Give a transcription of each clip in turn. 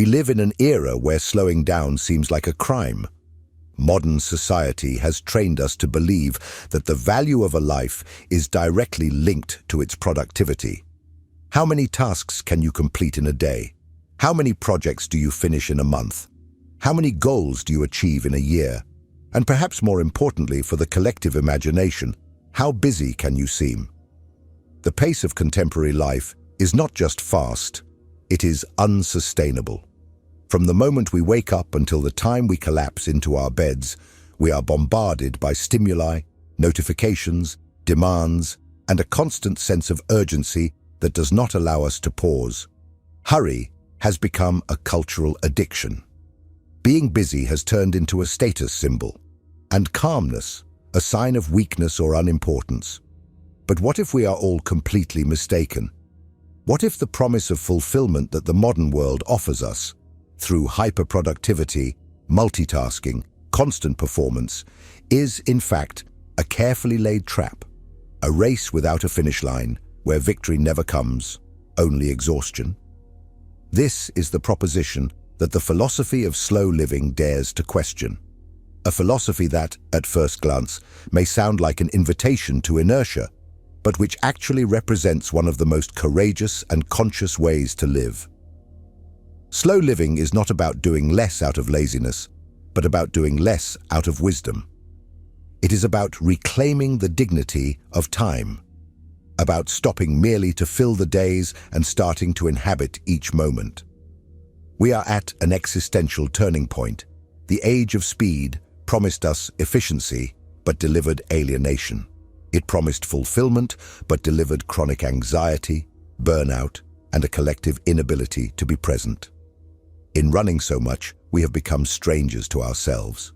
We live in an era where slowing down seems like a crime. Modern society has trained us to believe that the value of a life is directly linked to its productivity. How many tasks can you complete in a day? How many projects do you finish in a month? How many goals do you achieve in a year? And perhaps more importantly for the collective imagination, how busy can you seem? The pace of contemporary life is not just fast, it is unsustainable. From the moment we wake up until the time we collapse into our beds, we are bombarded by stimuli, notifications, demands, and a constant sense of urgency that does not allow us to pause. Hurry has become a cultural addiction. Being busy has turned into a status symbol, and calmness, a sign of weakness or unimportance. But what if we are all completely mistaken? What if the promise of fulfillment that the modern world offers us, through hyperproductivity, multitasking, constant performance, is, in fact, a carefully laid trap, a race without a finish line, where victory never comes, only exhaustion? This is the proposition that the philosophy of slow living dares to question. A philosophy that, at first glance, may sound like an invitation to inertia, but which actually represents one of the most courageous and conscious ways to live. Slow living is not about doing less out of laziness, but about doing less out of wisdom. It is about reclaiming the dignity of time, about stopping merely to fill the days and starting to inhabit each moment. We are at an existential turning point. The age of speed promised us efficiency, but delivered alienation. It promised fulfillment, but delivered chronic anxiety, burnout, and a collective inability to be present. In running so much, we have become strangers to ourselves.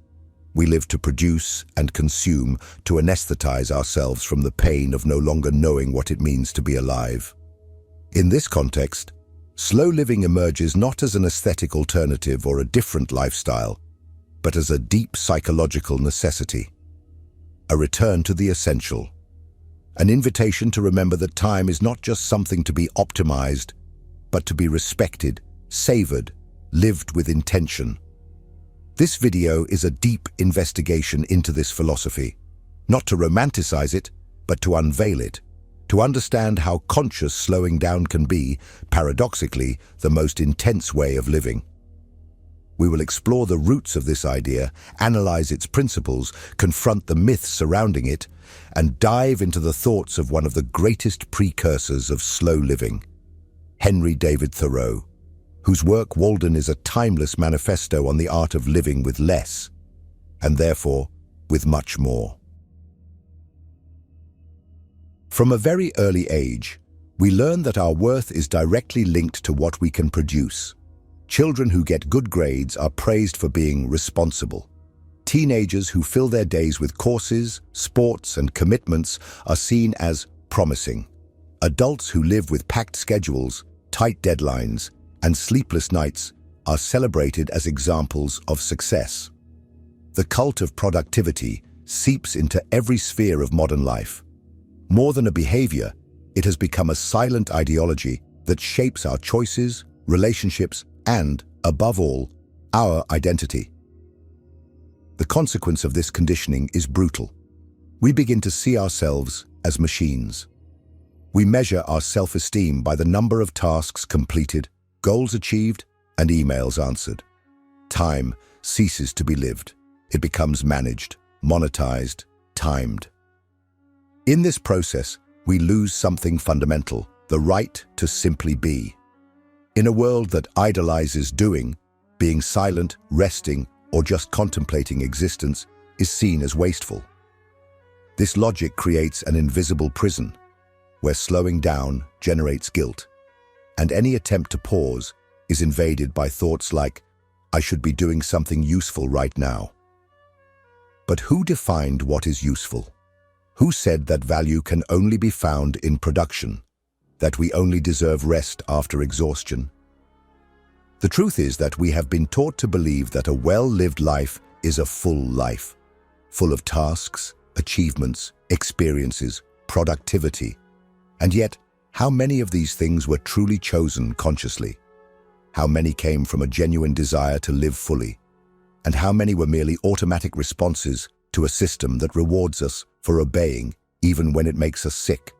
We live to produce and consume, to anesthetize ourselves from the pain of no longer knowing what it means to be alive. In this context, slow living emerges not as an aesthetic alternative or a different lifestyle, but as a deep psychological necessity. A return to the essential. An invitation to remember that time is not just something to be optimized, but to be respected, savored, lived with intention. This video is a deep investigation into this philosophy, not to romanticize it, but to unveil it, to understand how conscious slowing down can be, paradoxically, the most intense way of living. We will explore the roots of this idea, analyze its principles, confront the myths surrounding it, and dive into the thoughts of one of the greatest precursors of slow living, Henry David Thoreau, whose work Walden is a timeless manifesto on the art of living with less, and therefore with much more. From a very early age, we learn that our worth is directly linked to what we can produce. Children who get good grades are praised for being responsible. Teenagers who fill their days with courses, sports, and commitments are seen as promising. Adults who live with packed schedules, tight deadlines, and sleepless nights are celebrated as examples of success. The cult of productivity seeps into every sphere of modern life. More than a behavior, it has become a silent ideology that shapes our choices, relationships, and, above all, our identity. The consequence of this conditioning is brutal. We begin to see ourselves as machines. We measure our self-esteem by the number of tasks completed, goals achieved, and emails answered. Time ceases to be lived. It becomes managed, monetized, timed. In this process, we lose something fundamental, the right to simply be. In a world that idolizes doing, being silent, resting, or just contemplating existence is seen as wasteful. This logic creates an invisible prison, where slowing down generates guilt, and any attempt to pause is invaded by thoughts like, "I should be doing something useful right now." But who defined what is useful? Who said that value can only be found in production, that we only deserve rest after exhaustion? The truth is that we have been taught to believe that a well-lived life is a full life, full of tasks, achievements, experiences, productivity. And yet, how many of these things were truly chosen consciously? how many came from a genuine desire to live fully, and how many were merely automatic responses to a system that rewards us for obeying even when it makes us sick.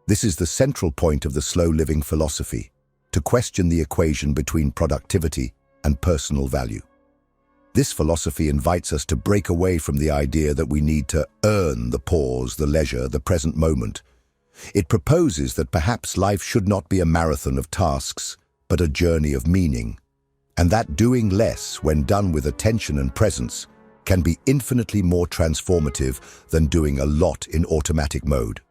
This is the central point of the slow living philosophy, to question the equation between productivity and personal value. This philosophy invites us to break away from the idea that we need to earn the pause, the leisure, the present moment. It proposes that perhaps life should not be a marathon of tasks, but a journey of meaning, and that doing less, when done with attention and presence, can be infinitely more transformative than doing a lot in automatic mode.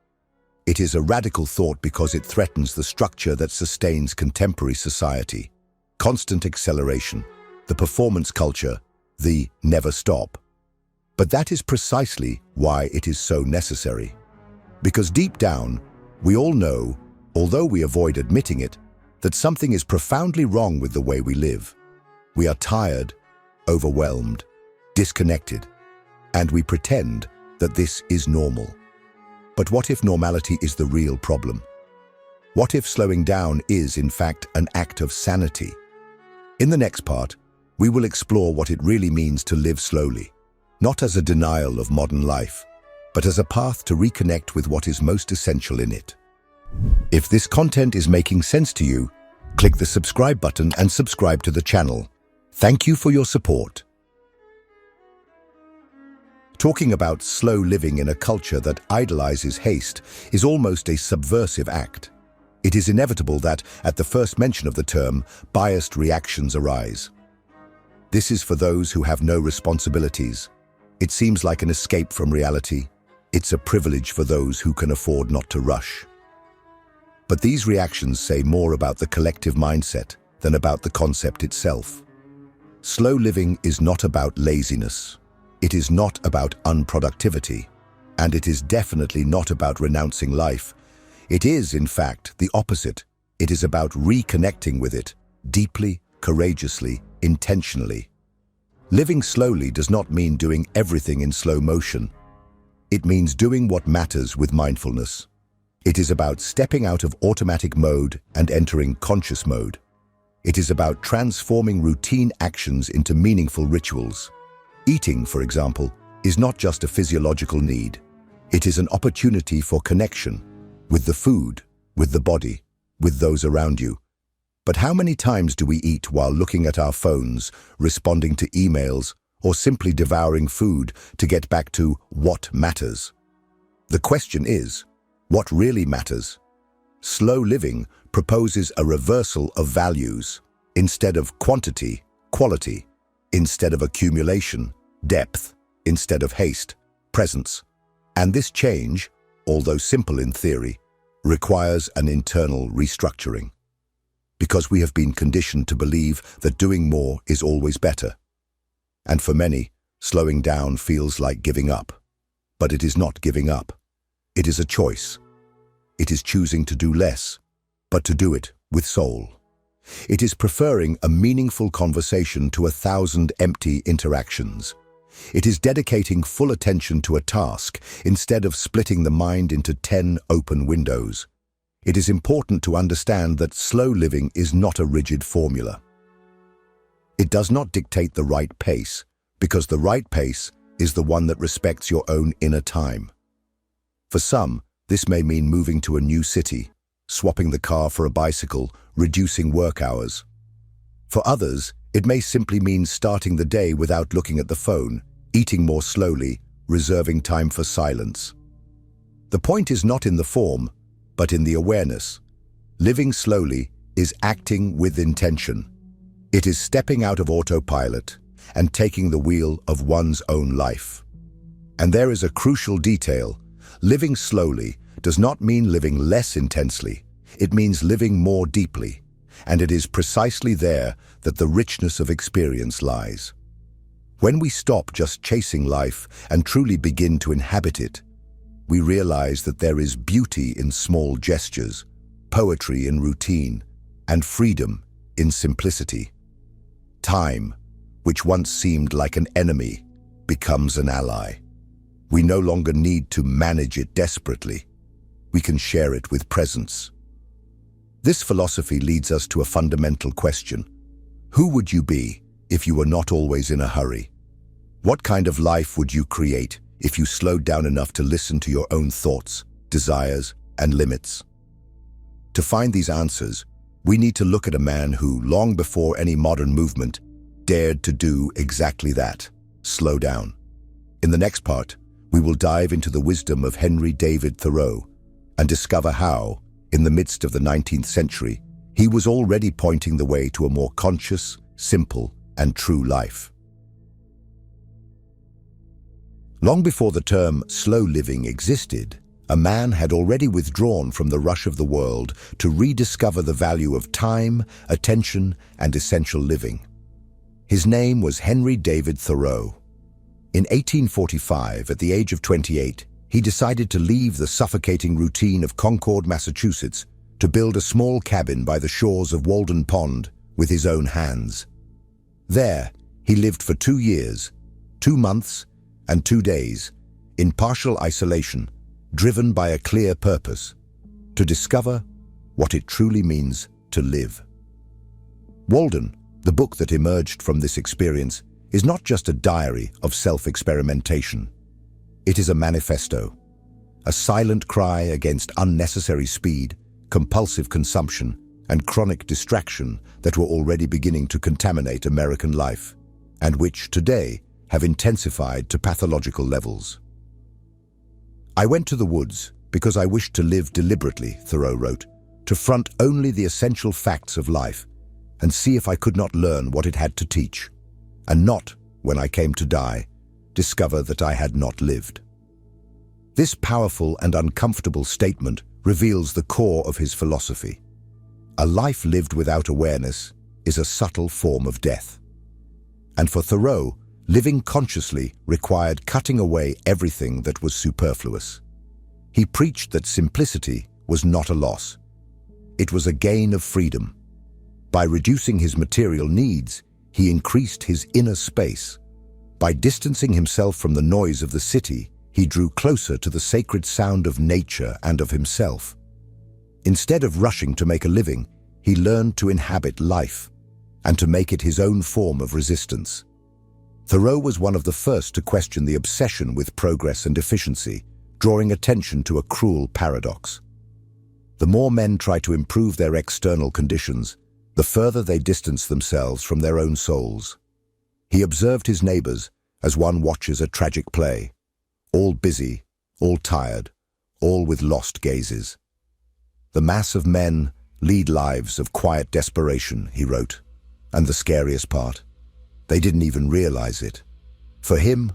It is a radical thought because it threatens the structure that sustains contemporary society: constant acceleration, the performance culture, the never stop. But that is precisely why it is so necessary. Because deep down, we all know, although we avoid admitting it, that something is profoundly wrong with the way we live. We are tired, overwhelmed, disconnected, and we pretend that this is normal. But what if normality is the real problem? What if slowing down is, in fact, an act of sanity? In the next part, we will explore what it really means to live slowly, not as a denial of modern life, but as a path to reconnect with what is most essential in it. If this content is making sense to you, click the subscribe button and subscribe to the channel. Thank you for your support. Talking about slow living in a culture that idolizes haste is almost a subversive act. It is inevitable that, at the first mention of the term, biased reactions arise. This is for those who have no responsibilities. It seems like an escape from reality. It's a privilege for those who can afford not to rush. But these reactions say more about the collective mindset than about the concept itself. Slow living is not about laziness. It is not about unproductivity. And it is definitely not about renouncing life. It is, in fact, the opposite. It is about reconnecting with it, deeply, courageously, intentionally. Living slowly does not mean doing everything in slow motion. It means doing what matters with mindfulness. It is about stepping out of automatic mode and entering conscious mode. It is about transforming routine actions into meaningful rituals. Eating, for example, is not just a physiological need. It is an opportunity for connection with the food, with the body, with those around you. But how many times do we eat while looking at our phones, responding to emails, or simply devouring food to get back to what matters? The question is, what really matters? Slow living proposes a reversal of values. Instead of quantity, quality. Instead of accumulation, depth. Instead of haste, presence. And this change, although simple in theory, requires an internal restructuring. Because we have been conditioned to believe that doing more is always better. And for many, slowing down feels like giving up. But it is not giving up. It is a choice. It is choosing to do less, but to do it with soul. It is preferring a meaningful conversation to 1,000 empty interactions. It is dedicating full attention to a task instead of splitting the mind into 10 open windows. It is important to understand that slow living is not a rigid formula. It does not dictate the right pace, because the right pace is the one that respects your own inner time. For some, this may mean moving to a new city, swapping the car for a bicycle, reducing work hours. For others, it may simply mean starting the day without looking at the phone, eating more slowly, reserving time for silence. The point is not in the form, but in the awareness. Living slowly is acting with intention. It is stepping out of autopilot and taking the wheel of one's own life. And there is a crucial detail. Living slowly does not mean living less intensely. It means living more deeply. And it is precisely there that the richness of experience lies. When we stop just chasing life and truly begin to inhabit it, we realize that there is beauty in small gestures, poetry in routine, and freedom in simplicity. Time, which once seemed like an enemy, becomes an ally. We no longer need to manage it desperately. We can share it with presence. This philosophy leads us to a fundamental question. Who would you be if you were not always in a hurry? What kind of life would you create if you slowed down enough to listen to your own thoughts, desires, and limits? To find these answers, we need to look at a man who, long before any modern movement, dared to do exactly that: slow down. In the next part, we will dive into the wisdom of Henry David Thoreau and discover how, in the midst of the 19th century, he was already pointing the way to a more conscious, simple, and true life. Long before the term slow living existed, a man had already withdrawn from the rush of the world to rediscover the value of time, attention, and essential living. His name was Henry David Thoreau. In 1845, at the age of 28, he decided to leave the suffocating routine of Concord, Massachusetts, to build a small cabin by the shores of Walden Pond with his own hands. There, he lived for 2 years, 2 months, and 2 days, in partial isolation, driven by a clear purpose: to discover what it truly means to live. Walden, the book that emerged from this experience, is not just a diary of self-experimentation. It is a manifesto, a silent cry against unnecessary speed, compulsive consumption, and chronic distraction that were already beginning to contaminate American life, and which, today, have intensified to pathological levels. "I went to the woods because I wished to live deliberately," Thoreau wrote, "to front only the essential facts of life and see if I could not learn what it had to teach, and not, when I came to die, discover that I had not lived." This powerful and uncomfortable statement reveals the core of his philosophy. A life lived without awareness is a subtle form of death. And for Thoreau, living consciously required cutting away everything that was superfluous. He preached that simplicity was not a loss. It was a gain of freedom. By reducing his material needs, he increased his inner space. By distancing himself from the noise of the city, he drew closer to the sacred sound of nature and of himself. Instead of rushing to make a living, he learned to inhabit life and to make it his own form of resistance. Thoreau was one of the first to question the obsession with progress and efficiency, drawing attention to a cruel paradox. The more men try to improve their external conditions, the further they distance themselves from their own souls. He observed his neighbors as one watches a tragic play, all busy, all tired, all with lost gazes. "The mass of men lead lives of quiet desperation," he wrote, "and the scariest part, they didn't even realize it." For him,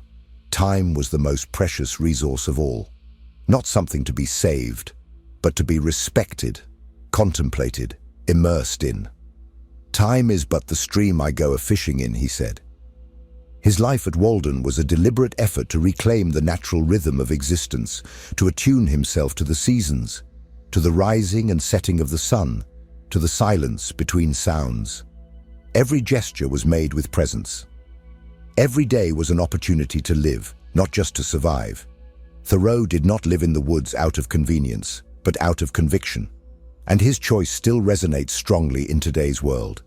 time was the most precious resource of all, not something to be saved, but to be respected, contemplated, immersed in. "Time is but the stream I go a-fishing in," he said. His life at Walden was a deliberate effort to reclaim the natural rhythm of existence, to attune himself to the seasons, to the rising and setting of the sun, to the silence between sounds. Every gesture was made with presence. Every day was an opportunity to live, not just to survive. Thoreau did not live in the woods out of convenience, but out of conviction. And his choice still resonates strongly in today's world.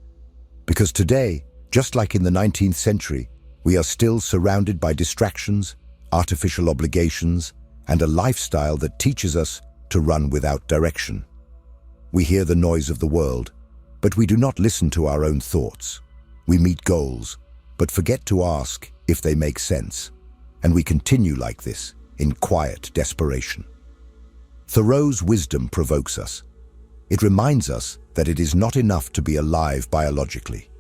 Because today, just like in the 19th century, we are still surrounded by distractions, artificial obligations, and a lifestyle that teaches us to run without direction. We hear the noise of the world, but we do not listen to our own thoughts. We meet goals, but forget to ask if they make sense. And we continue like this, in quiet desperation. Thoreau's wisdom provokes us. It reminds us that it is not enough to be alive biologically.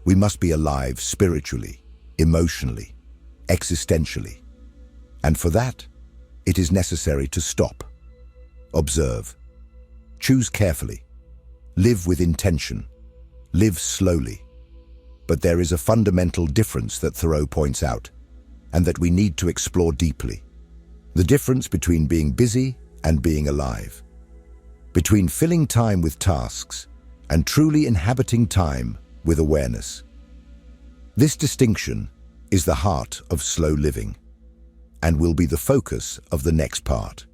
We must be alive spiritually, emotionally, existentially. And for that, it is necessary to stop, observe, choose carefully, live with intention, live slowly. But there is a fundamental difference that Thoreau points out, and that we need to explore deeply. The difference between being busy and being alive. Between filling time with tasks and truly inhabiting time with awareness. This distinction is the heart of slow living, and will be the focus of the next part.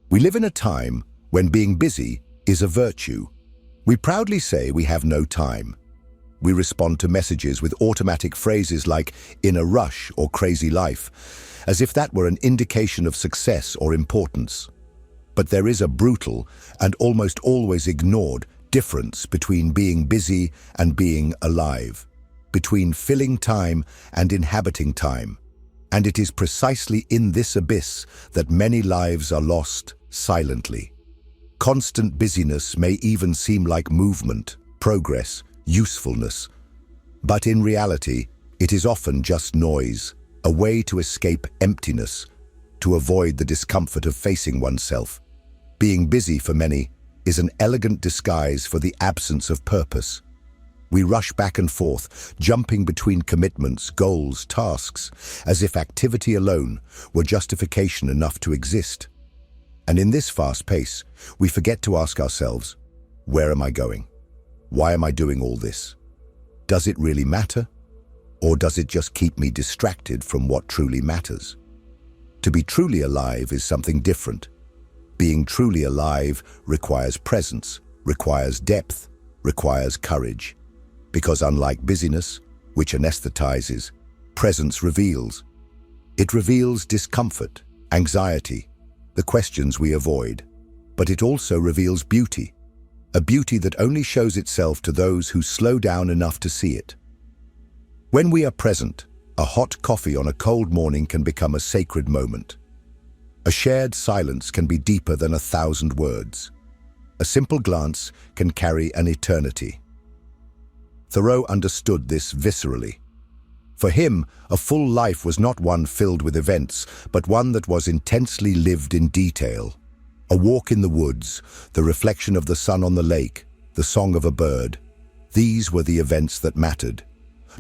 We live in a time when being busy is a virtue. We proudly say we have no time. We respond to messages with automatic phrases like "in a rush" or "crazy life," as if that were an indication of success or importance. But there is a brutal and almost always ignored difference between being busy and being alive, between filling time and inhabiting time. And it is precisely in this abyss that many lives are lost silently. Constant busyness may even seem like movement, progress, usefulness. But in reality, it is often just noise, a way to escape emptiness, to avoid the discomfort of facing oneself. Being busy for many is an elegant disguise for the absence of purpose. We rush back and forth, jumping between commitments, goals, tasks, as if activity alone were justification enough to exist. And in this fast pace, we forget to ask ourselves, where am I going? Why am I doing all this? Does it really matter? Or does it just keep me distracted from what truly matters? To be truly alive is something different. Being truly alive requires presence, requires depth, requires courage. Because unlike busyness, which anesthetizes, presence reveals. It reveals discomfort, anxiety, the questions we avoid. But it also reveals beauty, a beauty that only shows itself to those who slow down enough to see it. When we are present, a hot coffee on a cold morning can become a sacred moment. A shared silence can be deeper than 1,000 words. A simple glance can carry an eternity. Thoreau understood this viscerally. For him, a full life was not one filled with events, but one that was intensely lived in detail. A walk in the woods, the reflection of the sun on the lake, the song of a bird. These were the events that mattered.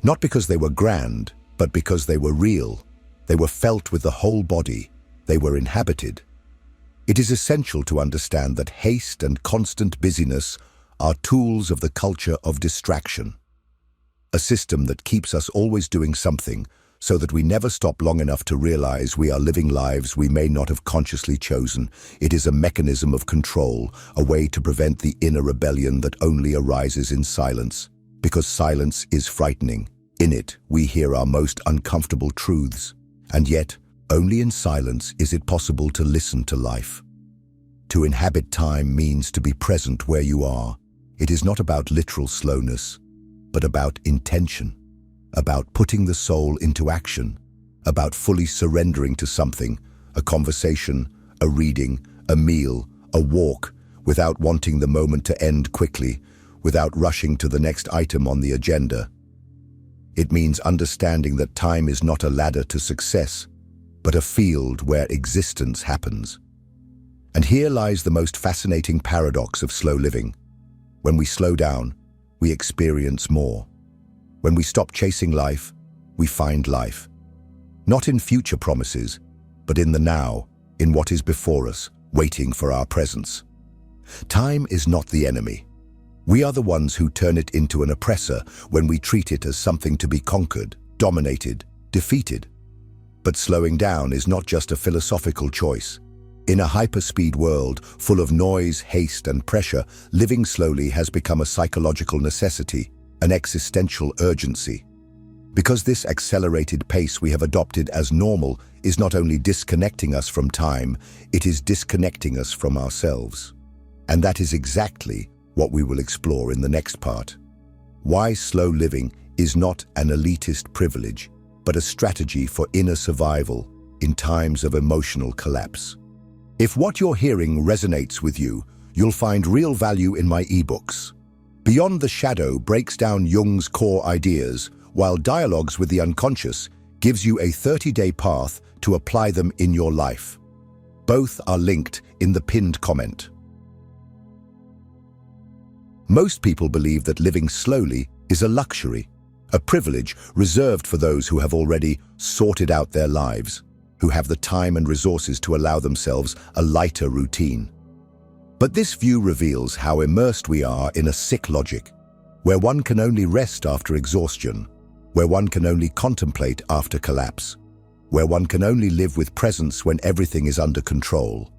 Not because they were grand, but because they were real. They were felt with the whole body. They were inhabited. It is essential to understand that haste and constant busyness are tools of the culture of distraction. A system that keeps us always doing something so that we never stop long enough to realize we are living lives we may not have consciously chosen. It is a mechanism of control, a way to prevent the inner rebellion that only arises in silence. Because silence is frightening. In it, we hear our most uncomfortable truths. And yet, only in silence is it possible to listen to life. To inhabit time means to be present where you are. It is not about literal slowness, but about intention, about putting the soul into action, about fully surrendering to something, a conversation, a reading, a meal, a walk, without wanting the moment to end quickly, without rushing to the next item on the agenda. It means understanding that time is not a ladder to success, but a field where existence happens. And here lies the most fascinating paradox of slow living. When we slow down, we experience more. When we stop chasing life, we find life. Not in future promises, but in the now, in what is before us, waiting for our presence. Time is not the enemy. We are the ones who turn it into an oppressor when we treat it as something to be conquered, dominated, defeated. But slowing down is not just a philosophical choice. In a hyperspeed world full of noise, haste, and pressure, living slowly has become a psychological necessity, an existential urgency. Because this accelerated pace we have adopted as normal is not only disconnecting us from time, it is disconnecting us from ourselves. And that is exactly what we will explore in the next part. Why slow living is not an elitist privilege, but a strategy for inner survival in times of emotional collapse. If what you're hearing resonates with you, you'll find real value in my ebooks. Beyond the Shadow breaks down Jung's core ideas, while Dialogues with the Unconscious gives you a 30-day path to apply them in your life. Both are linked in the pinned comment. Most people believe that living slowly is a luxury, a privilege reserved for those who have already sorted out their lives, who have the time and resources to allow themselves a lighter routine. But this view reveals how immersed we are in a sick logic, where one can only rest after exhaustion, where one can only contemplate after collapse, where one can only live with presence when everything is under control.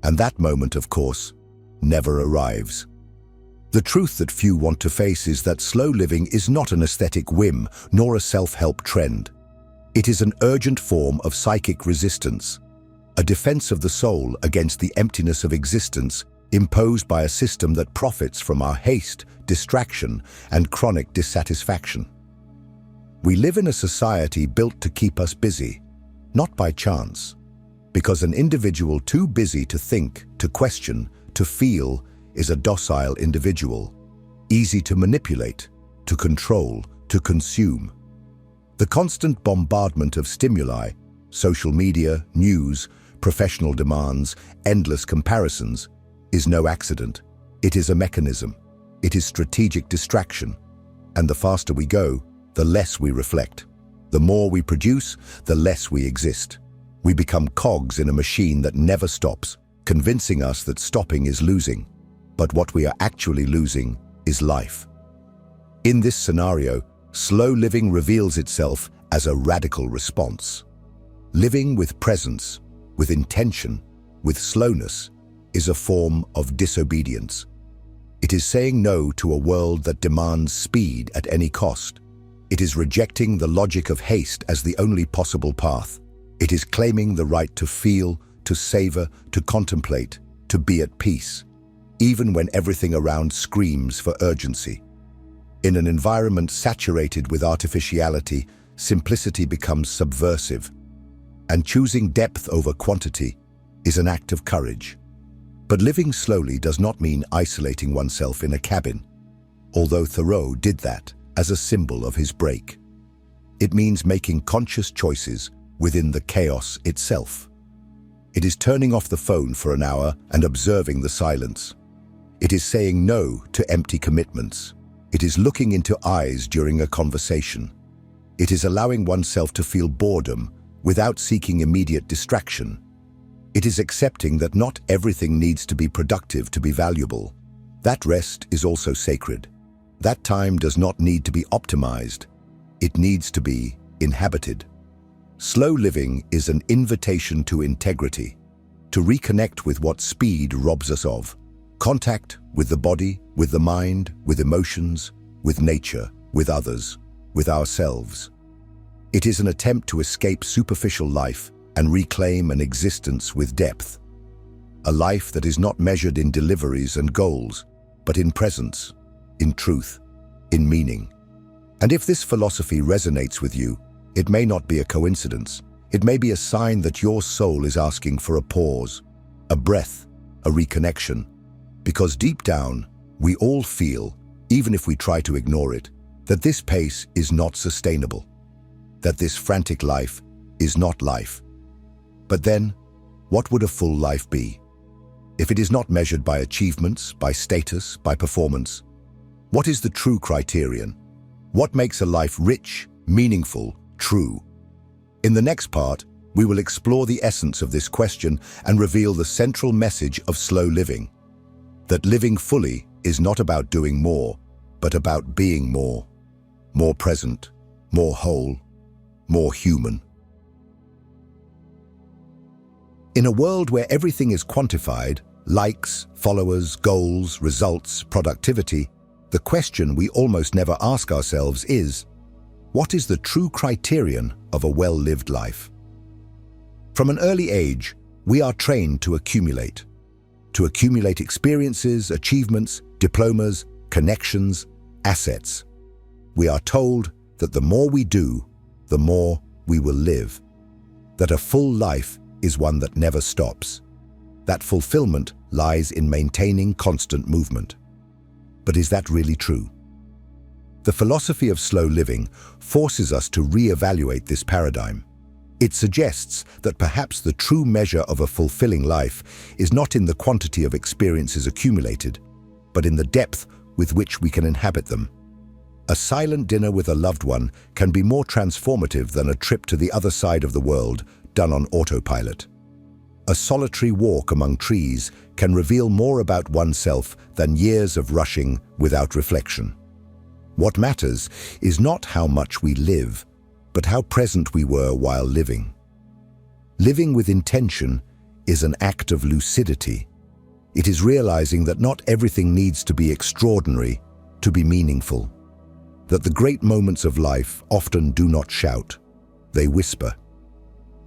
And that moment, of course, never arrives. The truth that few want to face is that slow living is not an aesthetic whim nor a self-help trend. It is an urgent form of psychic resistance, a defense of the soul against the emptiness of existence imposed by a system that profits from our haste, distraction, and chronic dissatisfaction. We live in a society built to keep us busy, not by chance, because an individual too busy to think, to question, to feel is a docile individual, easy to manipulate, to control, to consume. The constant bombardment of stimuli, social media, news, professional demands, endless comparisons, is no accident. It is a mechanism. It is strategic distraction. And the faster we go, the less we reflect. The more we produce, the less we exist. We become cogs in a machine that never stops, convincing us that stopping is losing. But what we are actually losing is life. In this scenario, slow living reveals itself as a radical response. Living with presence, with intention, with slowness, is a form of disobedience. It is saying no to a world that demands speed at any cost. It is rejecting the logic of haste as the only possible path. It is claiming the right to feel, to savor, to contemplate, to be at peace, even when everything around screams for urgency. In an environment saturated with artificiality, simplicity becomes subversive, and choosing depth over quantity is an act of courage. But living slowly does not mean isolating oneself in a cabin, although Thoreau did that as a symbol of his break. It means making conscious choices within the chaos itself. It is turning off the phone for an hour and observing the silence. It is saying no to empty commitments. It is looking into eyes during a conversation. It is allowing oneself to feel boredom without seeking immediate distraction. It is accepting that not everything needs to be productive to be valuable. That rest is also sacred. That time does not need to be optimized. It needs to be inhabited. Slow living is an invitation to integrity, to reconnect with what speed robs us of. Contact with the body, with the mind, with emotions, with nature, with others, with ourselves. It is an attempt to escape superficial life and reclaim an existence with depth. A life that is not measured in deliveries and goals, but in presence, in truth, in meaning. And if this philosophy resonates with you, it may not be a coincidence. It may be a sign that your soul is asking for a pause, a breath, a reconnection. Because deep down, we all feel, even if we try to ignore it, that this pace is not sustainable, that this frantic life is not life. But then, what would a full life be? If it is not measured by achievements, by status, by performance, what is the true criterion? What makes a life rich, meaningful, true? In the next part, we will explore the essence of this question and reveal the central message of slow living. That living fully is not about doing more, but about being more present, more whole, more human. In a world where everything is quantified, likes, followers, goals, results, productivity, the question we almost never ask ourselves is, what is the true criterion of a well-lived life? From an early age, we are trained to accumulate experiences, achievements, diplomas, connections, assets. We are told that the more we do, the more we will live. That a full life is one that never stops. That fulfillment lies in maintaining constant movement. But is that really true? The philosophy of slow living forces us to re-evaluate this paradigm. It suggests that perhaps the true measure of a fulfilling life is not in the quantity of experiences accumulated, but in the depth with which we can inhabit them. A silent dinner with a loved one can be more transformative than a trip to the other side of the world done on autopilot. A solitary walk among trees can reveal more about oneself than years of rushing without reflection. What matters is not how much we live, but how present we were while living. Living with intention is an act of lucidity. It is realizing that not everything needs to be extraordinary to be meaningful. That the great moments of life often do not shout, they whisper.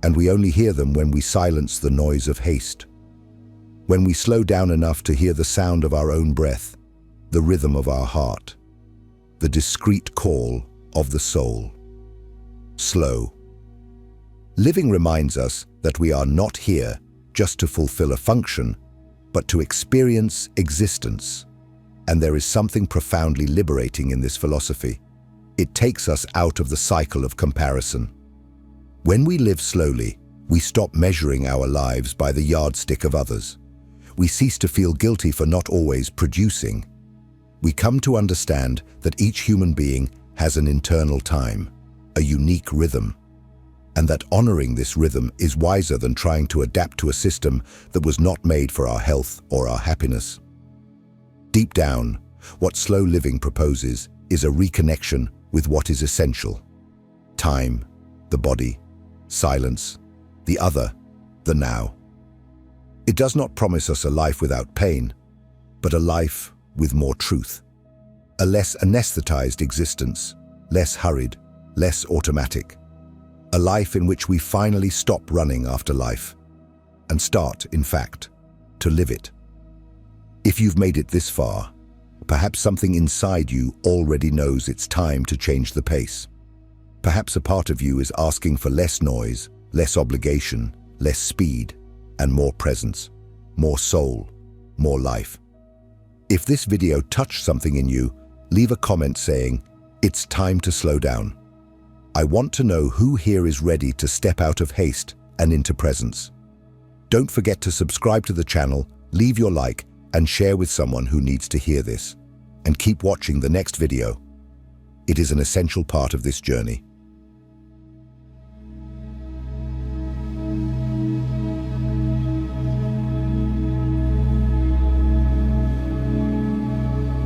And we only hear them when we silence the noise of haste. When we slow down enough to hear the sound of our own breath, the rhythm of our heart, the discreet call of the soul. Slow. Living reminds us that we are not here just to fulfill a function, but to experience existence. And there is something profoundly liberating in this philosophy. It takes us out of the cycle of comparison. When we live slowly, we stop measuring our lives by the yardstick of others. We cease to feel guilty for not always producing. We come to understand that each human being has an internal time, a unique rhythm, and that honoring this rhythm is wiser than trying to adapt to a system that was not made for our health or our happiness. Deep down, what slow living proposes is a reconnection with what is essential. Time, the body, silence, the other, the now. It does not promise us a life without pain, but a life with more truth. A less anesthetized existence, less hurried, less automatic. A life in which we finally stop running after life and start, in fact, to live it. If you've made it this far, perhaps something inside you already knows it's time to change the pace. Perhaps a part of you is asking for less noise, less obligation, less speed, and more presence, more soul, more life. If this video touched something in you, leave a comment saying, "It's time to slow down." I want to know who here is ready to step out of haste and into presence. Don't forget to subscribe to the channel, leave your like, and share with someone who needs to hear this. And keep watching the next video. It is an essential part of this journey.